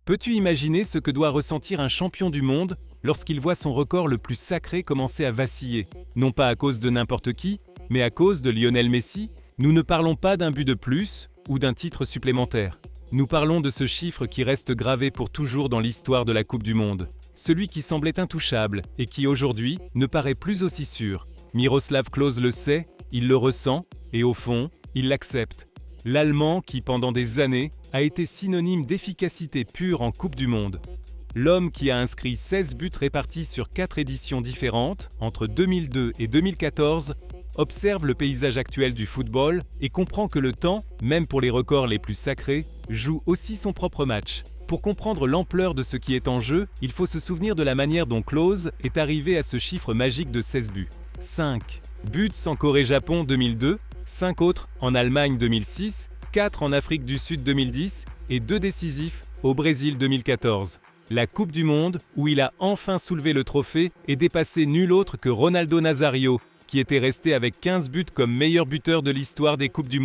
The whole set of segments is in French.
Peux-tu imaginer ce que doit ressentir un champion du monde lorsqu'il voit son record le plus sacré commencer à vaciller? Non pas à cause de n'importe qui, mais à cause de Lionel Messi. Nous ne parlons pas d'un but de plus ou d'un titre supplémentaire. Nous parlons de ce chiffre qui reste gravé pour toujours dans l'histoire de la Coupe du Monde. Celui qui semblait intouchable et qui aujourd'hui ne paraît plus aussi sûr. Miroslav Klose le sait, il le ressent et au fond, il l'accepte. L'Allemand qui, pendant des années, a été synonyme d'efficacité pure en Coupe du Monde. L'homme qui a inscrit 16 buts répartis sur 4 éditions différentes, entre 2002 et 2014, observe le paysage actuel du football et comprend que le temps, même pour les records les plus sacrés, joue aussi son propre match. Pour comprendre l'ampleur de ce qui est en jeu, il faut se souvenir de la manière dont Klose est arrivé à ce chiffre magique de 16 buts. 5 buts en Corée-Japon 2002, 5 autres en Allemagne 2006, 4 en Afrique du Sud 2010 et 2 décisifs au Brésil 2014. La Coupe du Monde, où il a enfin soulevé le trophée et dépassé nul autre que Ronaldo Nazario, qui était resté avec 15 buts comme meilleur buteur de l'histoire des Coupes du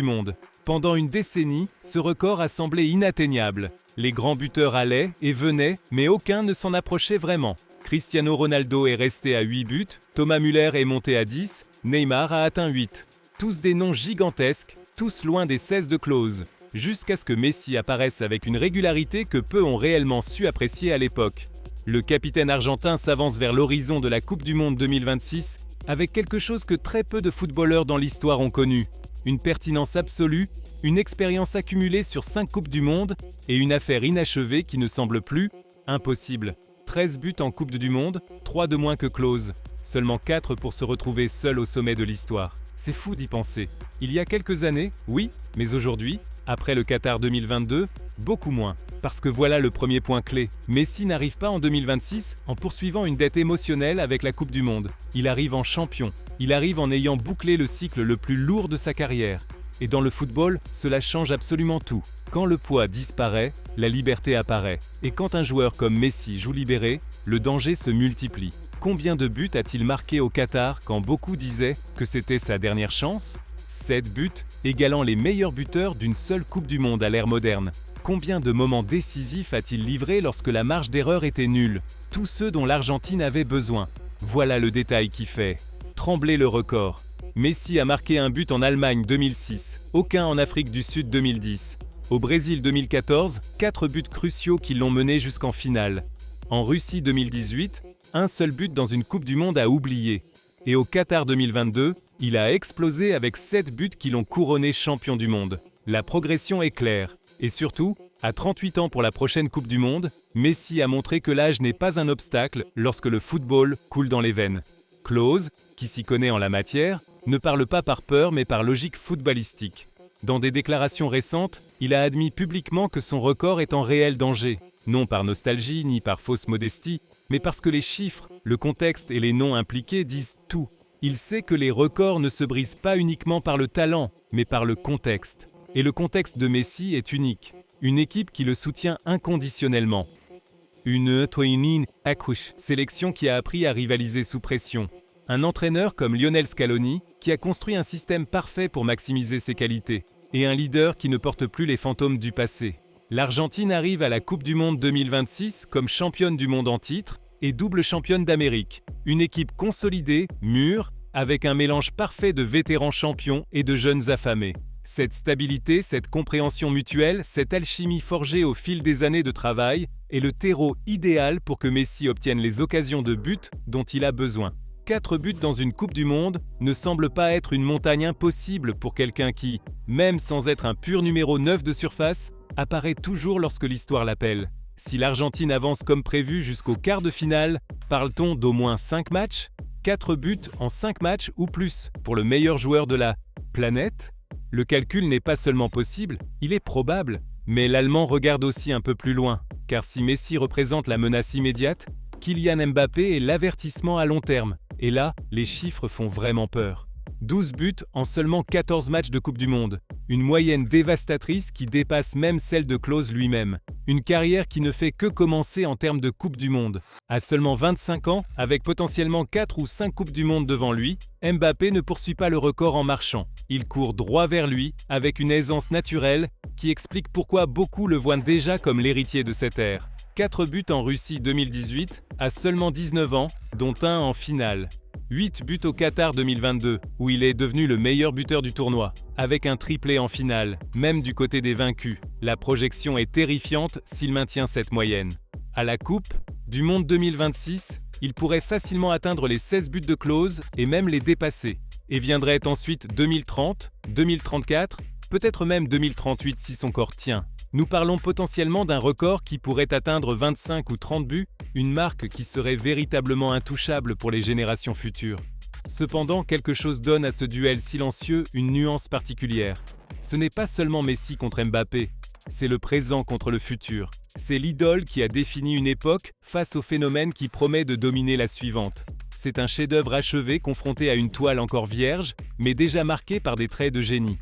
Monde. Pendant une décennie, ce record a semblé inatteignable. Les grands buteurs allaient et venaient, mais aucun ne s'en approchait vraiment. Cristiano Ronaldo est resté à 8 buts, Thomas Müller est monté à 10, Neymar a atteint 8. Tous des noms gigantesques, tous loin des 16 de Klose, jusqu'à ce que Messi apparaisse avec une régularité que peu ont réellement su apprécier à l'époque. Le capitaine argentin s'avance vers l'horizon de la Coupe du Monde 2026 avec quelque chose que très peu de footballeurs dans l'histoire ont connu. Une pertinence absolue, une expérience accumulée sur 5 Coupes du Monde et une affaire inachevée qui ne semble plus impossible. 13 buts en Coupe du Monde, 3 de moins que Klose. Seulement 4 pour se retrouver seul au sommet de l'histoire. C'est fou d'y penser. Il y a quelques années, oui, mais aujourd'hui, après le Qatar 2022, beaucoup moins. Parce que voilà le premier point clé. Messi n'arrive pas en 2026 en poursuivant une dette émotionnelle avec la Coupe du Monde. Il arrive en champion. Il arrive en ayant bouclé le cycle le plus lourd de sa carrière. Et dans le football, cela change absolument tout. Quand le poids disparaît, la liberté apparaît. Et quand un joueur comme Messi joue libéré, le danger se multiplie. Combien de buts a-t-il marqué au Qatar quand beaucoup disaient que c'était sa dernière chance? 7 buts, égalant les meilleurs buteurs d'une seule Coupe du Monde à l'ère moderne. Combien de moments décisifs a-t-il livré lorsque la marge d'erreur était nulle? Tous ceux dont l'Argentine avait besoin. Voilà le détail qui fait trembler le record. Messi a marqué un but en Allemagne 2006, aucun en Afrique du Sud 2010. Au Brésil 2014, 4 buts cruciaux qui l'ont mené jusqu'en finale. En Russie 2018, un seul but dans une Coupe du Monde à oublier. Et au Qatar 2022, il a explosé avec 7 buts qui l'ont couronné champion du monde. La progression est claire. Et surtout, à 38 ans pour la prochaine Coupe du Monde, Messi a montré que l'âge n'est pas un obstacle lorsque le football coule dans les veines. Klose, qui s'y connaît en la matière, ne parle pas par peur mais par logique footballistique. Dans des déclarations récentes, il a admis publiquement que son record est en réel danger. Non par nostalgie ni par fausse modestie, mais parce que les chiffres, le contexte et les noms impliqués disent tout. Il sait que les records ne se brisent pas uniquement par le talent, mais par le contexte. Et le contexte de Messi est unique. Une équipe qui le soutient inconditionnellement. Une sélection qui a appris à rivaliser sous pression. Un entraîneur comme Lionel Scaloni qui a construit un système parfait pour maximiser ses qualités. Et un leader qui ne porte plus les fantômes du passé. L'Argentine arrive à la Coupe du Monde 2026 comme championne du monde en titre et double championne d'Amérique. Une équipe consolidée, mûre, avec un mélange parfait de vétérans champions et de jeunes affamés. Cette stabilité, cette compréhension mutuelle, cette alchimie forgée au fil des années de travail est le terreau idéal pour que Messi obtienne les occasions de but dont il a besoin. 4 buts dans une Coupe du Monde ne semble pas être une montagne impossible pour quelqu'un qui, même sans être un pur numéro 9 de surface, apparaît toujours lorsque l'histoire l'appelle. Si l'Argentine avance comme prévu jusqu'au quart de finale, parle-t-on d'au moins 5 matchs? 4 buts en 5 matchs ou plus pour le meilleur joueur de la planète? Le calcul n'est pas seulement possible, il est probable. Mais l'Allemand regarde aussi un peu plus loin, car si Messi représente la menace immédiate, Kylian Mbappé est l'avertissement à long terme. Et là, les chiffres font vraiment peur. 12 buts en seulement 14 matchs de Coupe du Monde. Une moyenne dévastatrice qui dépasse même celle de Klose lui-même. Une carrière qui ne fait que commencer en termes de Coupe du Monde. À seulement 25 ans, avec potentiellement 4 ou 5 Coupes du Monde devant lui, Mbappé ne poursuit pas le record en marchant. Il court droit vers lui, avec une aisance naturelle qui explique pourquoi beaucoup le voient déjà comme l'héritier de cette ère. 4 buts en Russie 2018, à seulement 19 ans, dont un en finale. 8 buts au Qatar 2022, où il est devenu le meilleur buteur du tournoi, avec un triplé en finale, même du côté des vaincus. La projection est terrifiante s'il maintient cette moyenne. À la Coupe du Monde 2026, il pourrait facilement atteindre les 16 buts de Klose et même les dépasser. Et viendrait ensuite 2030, 2034, peut-être même 2038 si son corps tient. Nous parlons potentiellement d'un record qui pourrait atteindre 25 ou 30 buts, une marque qui serait véritablement intouchable pour les générations futures. Cependant, quelque chose donne à ce duel silencieux une nuance particulière. Ce n'est pas seulement Messi contre Mbappé, c'est le présent contre le futur. C'est l'idole qui a défini une époque face au phénomène qui promet de dominer la suivante. C'est un chef-d'œuvre achevé confronté à une toile encore vierge, mais déjà marquée par des traits de génie.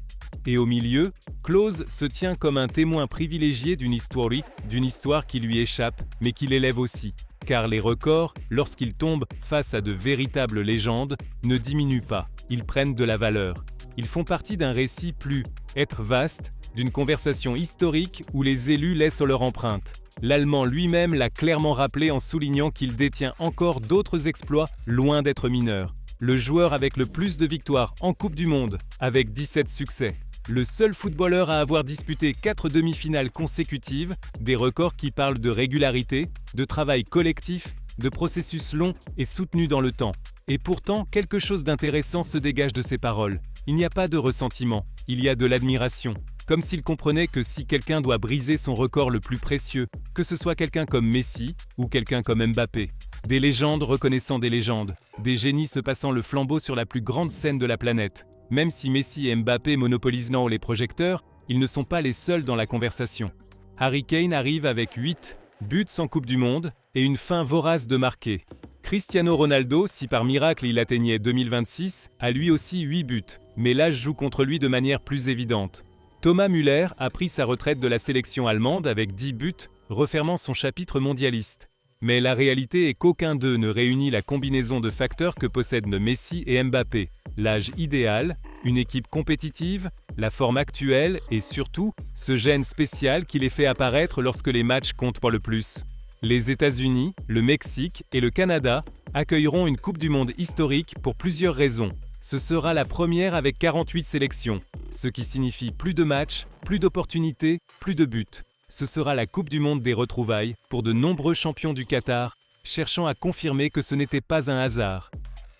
Et au milieu, Klose se tient comme un témoin privilégié d'une histoire qui lui échappe, mais qui l'élève aussi. Car les records, lorsqu'ils tombent face à de véritables légendes, ne diminuent pas, ils prennent de la valeur. Ils font partie d'un récit plus être vaste, d'une conversation historique où les élus laissent leur empreinte. L'Allemand lui-même l'a clairement rappelé en soulignant qu'il détient encore d'autres exploits loin d'être mineurs. Le joueur avec le plus de victoires en Coupe du Monde, avec 17 succès. Le seul footballeur à avoir disputé 4 demi-finales consécutives, des records qui parlent de régularité, de travail collectif, de processus long et soutenu dans le temps. Et pourtant, quelque chose d'intéressant se dégage de ces paroles. Il n'y a pas de ressentiment, il y a de l'admiration. Comme s'il comprenait que si quelqu'un doit briser son record le plus précieux, que ce soit quelqu'un comme Messi ou quelqu'un comme Mbappé. Des légendes reconnaissant des légendes, des génies se passant le flambeau sur la plus grande scène de la planète. Même si Messi et Mbappé monopolisent les projecteurs, ils ne sont pas les seuls dans la conversation. Harry Kane arrive avec 8 buts en Coupe du Monde et une fin vorace de marquer. Cristiano Ronaldo, si par miracle il atteignait 2026, a lui aussi 8 buts, mais l'âge joue contre lui de manière plus évidente. Thomas Müller a pris sa retraite de la sélection allemande avec 10 buts, refermant son chapitre mondialiste. Mais la réalité est qu'aucun d'eux ne réunit la combinaison de facteurs que possèdent Messi et Mbappé. L'âge idéal, une équipe compétitive, la forme actuelle et surtout, ce gène spécial qui les fait apparaître lorsque les matchs comptent pour le plus. Les États-Unis, le Mexique et le Canada accueilleront une Coupe du Monde historique pour plusieurs raisons. Ce sera la première avec 48 sélections, ce qui signifie plus de matchs, plus d'opportunités, plus de buts. Ce sera la Coupe du Monde des retrouvailles pour de nombreux champions du Qatar, cherchant à confirmer que ce n'était pas un hasard.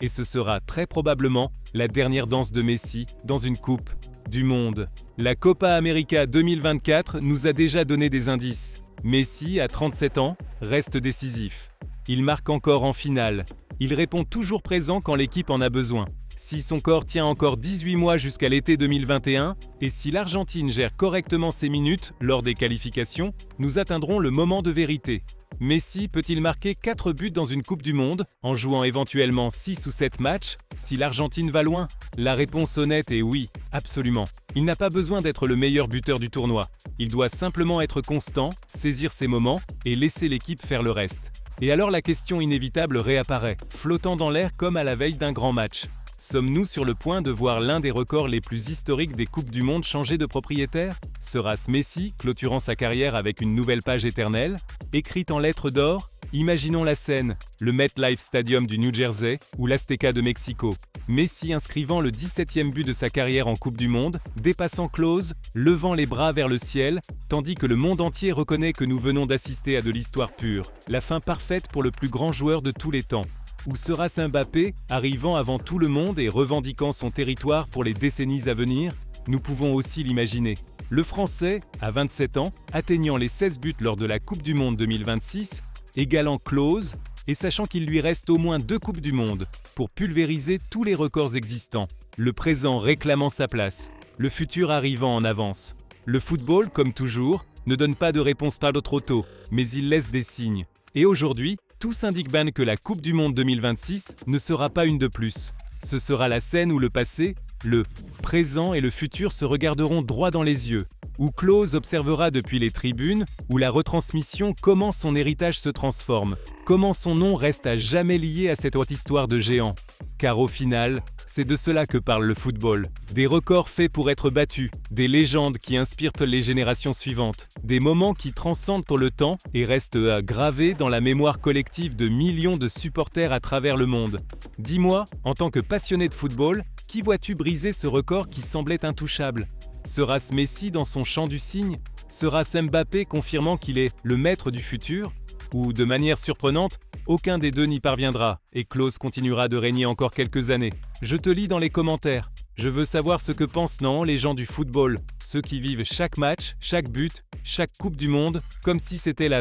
Et ce sera très probablement la dernière danse de Messi dans une Coupe du Monde. La Copa América 2024 nous a déjà donné des indices. Messi, à 37 ans, reste décisif. Il marque encore en finale. Il répond toujours présent quand l'équipe en a besoin. Si son corps tient encore 18 mois jusqu'à l'été 2021, et si l'Argentine gère correctement ses minutes lors des qualifications, nous atteindrons le moment de vérité. Messi peut-il marquer 4 buts dans une Coupe du Monde, en jouant éventuellement 6 ou 7 matchs, si l'Argentine va loin? La réponse honnête est oui, absolument. Il n'a pas besoin d'être le meilleur buteur du tournoi. Il doit simplement être constant, saisir ses moments et laisser l'équipe faire le reste. Et alors la question inévitable réapparaît, flottant dans l'air comme à la veille d'un grand match. Sommes-nous sur le point de voir l'un des records les plus historiques des Coupes du Monde changer de propriétaire? Sera-ce Messi, clôturant sa carrière avec une nouvelle page éternelle? Écrite en lettres d'or? Imaginons la scène, le MetLife Stadium du New Jersey ou l'Azteca de Mexico. Messi inscrivant le 17e but de sa carrière en Coupe du Monde, dépassant Klose, levant les bras vers le ciel, tandis que le monde entier reconnaît que nous venons d'assister à de l'histoire pure. La fin parfaite pour le plus grand joueur de tous les temps. Ou sera-ce Mbappé, arrivant avant tout le monde et revendiquant son territoire pour les décennies à venir? Nous pouvons aussi l'imaginer. Le Français, à 27 ans, atteignant les 16 buts lors de la Coupe du Monde 2026, égalant Klose, et sachant qu'il lui reste au moins 2 Coupes du Monde pour pulvériser tous les records existants. Le présent réclamant sa place, le futur arrivant en avance. Le football, comme toujours, ne donne pas de réponse trop tôt, mais il laisse des signes. Et aujourd'hui, tout s'indique bien que la Coupe du Monde 2026 ne sera pas une de plus. Ce sera la scène où le passé, le présent et le futur se regarderont droit dans les yeux, où Klose observera depuis les tribunes, où la retransmission comment son héritage se transforme, comment son nom reste à jamais lié à cette haute histoire de géant. Car au final, c'est de cela que parle le football. Des records faits pour être battus, des légendes qui inspirent les générations suivantes, des moments qui transcendent le temps et restent gravés dans la mémoire collective de millions de supporters à travers le monde. Dis-moi, en tant que passionné de football, qui vois-tu briser ce record qui semblait intouchable ? Sera-ce Messi dans son chant du cygne ? Sera-ce Mbappé confirmant qu'il est le maître du futur ? Ou, de manière surprenante, aucun des deux n'y parviendra, et Klose continuera de régner encore quelques années. Je te lis dans les commentaires. Je veux savoir ce que pensent les gens du football, ceux qui vivent chaque match, chaque but, chaque Coupe du Monde, comme si c'était la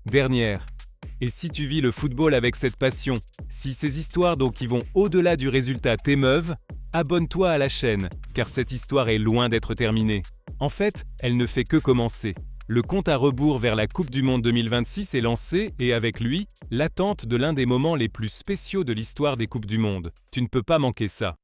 dernière. Et si tu vis le football avec cette passion, si ces histoires qui vont au-delà du résultat t'émeuvent, abonne-toi à la chaîne, car cette histoire est loin d'être terminée. En fait, elle ne fait que commencer. Le compte à rebours vers la Coupe du Monde 2026 est lancé et avec lui, l'attente de l'un des moments les plus spéciaux de l'histoire des Coupes du Monde. Tu ne peux pas manquer ça.